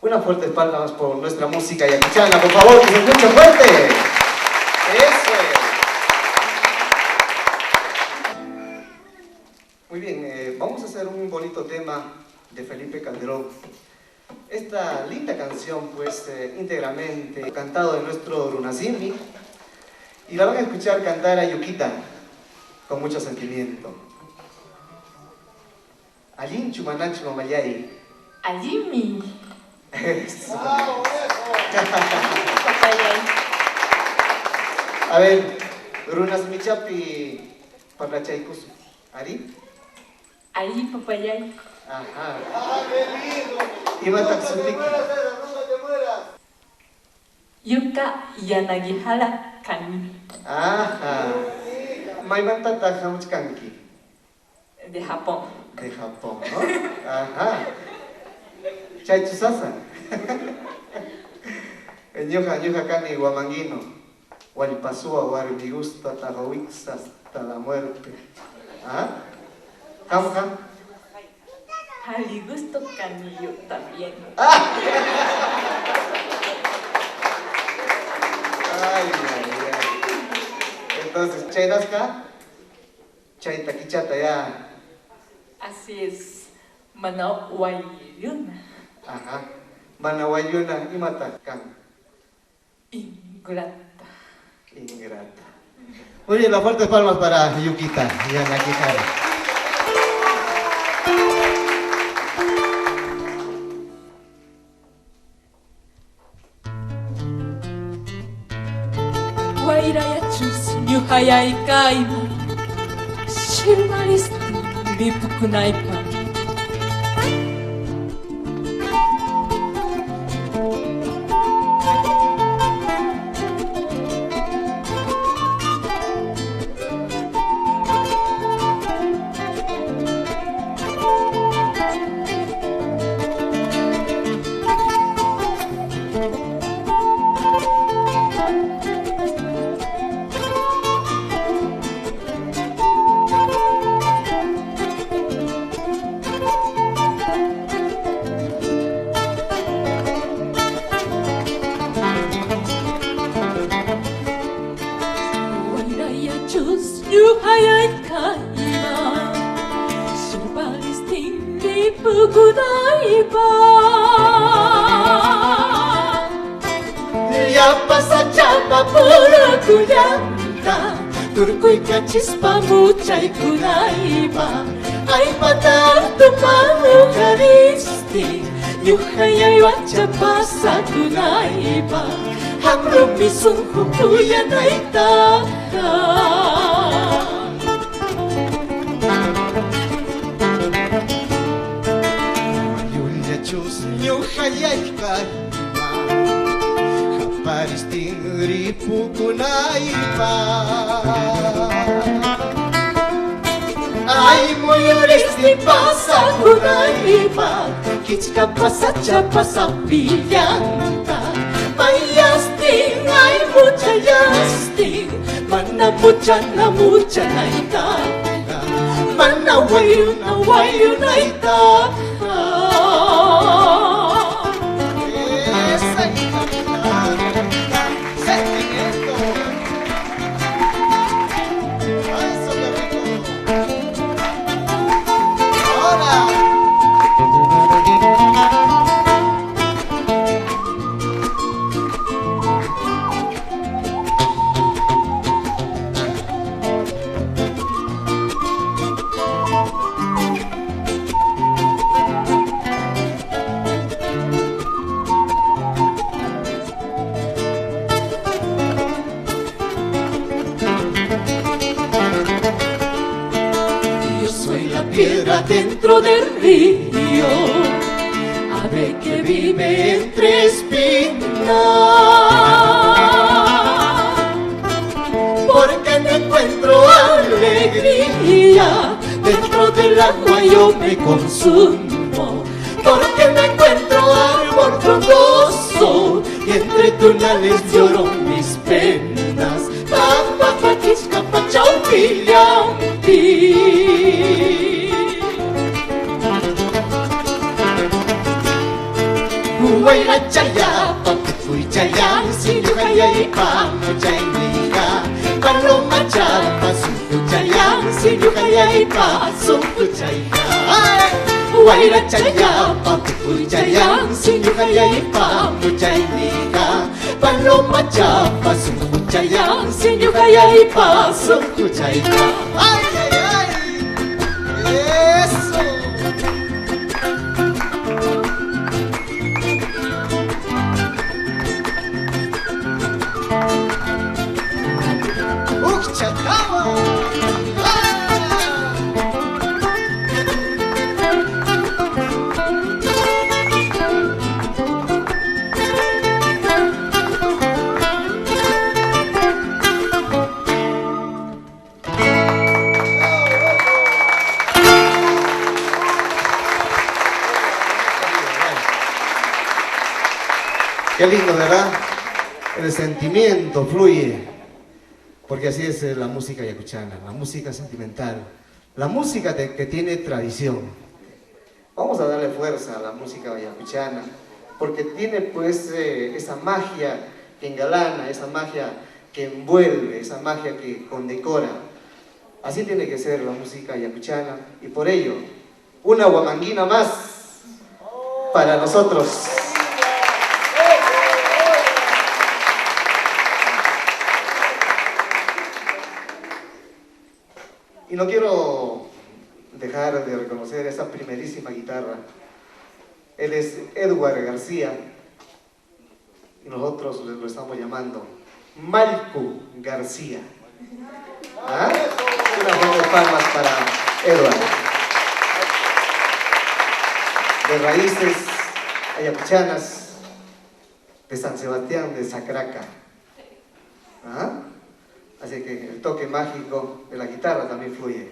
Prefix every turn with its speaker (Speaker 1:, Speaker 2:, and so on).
Speaker 1: Una fuerte palmas por nuestra música yaquichana, por favor, que se escuche fuerte. Eso es. Muy bien, vamos a hacer un bonito tema de Felipe Calderón. Esta linda canción, pues, íntegramente cantado de nuestro Runazimbi, y la van a escuchar cantar a Yuquita con mucho sentimiento. Allin Chumanach Mamayay.
Speaker 2: Allimi.
Speaker 1: Eso.
Speaker 3: ¡Bravo,
Speaker 1: A ver, Runazmichapi Paplachaykusu. ¿Ari?
Speaker 2: Allí papayay.
Speaker 1: Ajá.
Speaker 3: ¡Ah, qué lindo!
Speaker 1: Iba
Speaker 3: ¡Nunca te
Speaker 1: Taxutik.
Speaker 3: mueras, César! ¡Nunca te mueras!
Speaker 2: Yuka Yanagihara Kani.
Speaker 1: Ajá. Maimantata Hamuchkanki.
Speaker 2: De Japón.
Speaker 1: De Japón, ¿no? Ajá. Chaychusasa. Ñuja Kani Guamanguino. Walpasua, Warmigusta, Tajawix hasta la muerte. ¿Ah? Ham.
Speaker 2: Hali gusto Kani yo también.
Speaker 1: Ay. Entonces, Chaynasca, Chaytaquichata ya.
Speaker 2: Así es. Manawayuna.
Speaker 1: Ajá. Manawayuna Imatakan.
Speaker 2: Ingrata.
Speaker 1: Ingrata. Muy bien, las fuertes palmas para Yuquita y Anakihara.
Speaker 2: Wairaya chus nyuhayay kaima. Shilmalis lipukunaipa. Nyuhayay kaima. Shilmalis lipukunaipa.
Speaker 1: Ya pasa chapa pura kuyanta.
Speaker 2: Turkuy kachispa muchay kunaipa.
Speaker 1: Ay patar tu mano
Speaker 2: Karisti nyuhayay wacha pasa kunaipa.
Speaker 1: hamro misunju
Speaker 2: Kuyanaita.
Speaker 1: Yulia chus nyuhayay kaima. Haparistin ripukunaipa. Ay muyuris ni pasa kunaipa. Kichka pasa chapa sapillanta. Mayasting ay muchayasting. Mana mucha naita. Mana wayu naita. Sentimiento. Ay, solo rico. Ahora.
Speaker 2: Piedra dentro del río, ave que vive entre espinas,
Speaker 1: Porque no encuentro
Speaker 2: alegría dentro del agua yo me consumo,
Speaker 1: porque no encuentro árbol frondoso
Speaker 2: y entre tunales lloro mis penas.
Speaker 1: Papa pachisca pachau
Speaker 2: Pillampi. Huayra chayapa, fui chayang, sinyo kayay pa mo chay niga. Paloma chapa, suku chayang, sinyo kayay pa, suku chayga. Huayra chayapa, fui chayang, sinyo kayay pa mo chay niga. Paloma chapa, suku chayang, sinyo kayay pa, suku chayga.
Speaker 1: ¡Ay, ay, ay! ¡Eso! ¡Uchacaba! Qué lindo, ¿verdad? El sentimiento fluye, porque así es la música yacuchana, la música sentimental, la música que tiene tradición. Vamos a darle fuerza a la música yacuchana, porque tiene pues esa magia que engalana, esa magia que envuelve, esa magia que condecora. Así tiene que ser la música yacuchana, y por ello, una huamanguina más para nosotros. Y no quiero dejar de reconocer esa primerísima guitarra. Él es Edward García y nosotros lo estamos llamando Malcu García. ¿Ah? Unas buenas palmas para Edward. De raíces ayacuchanas, de San Sebastián de Sacraca. ¿Ah? Así que el toque mágico de la guitarra también fluye.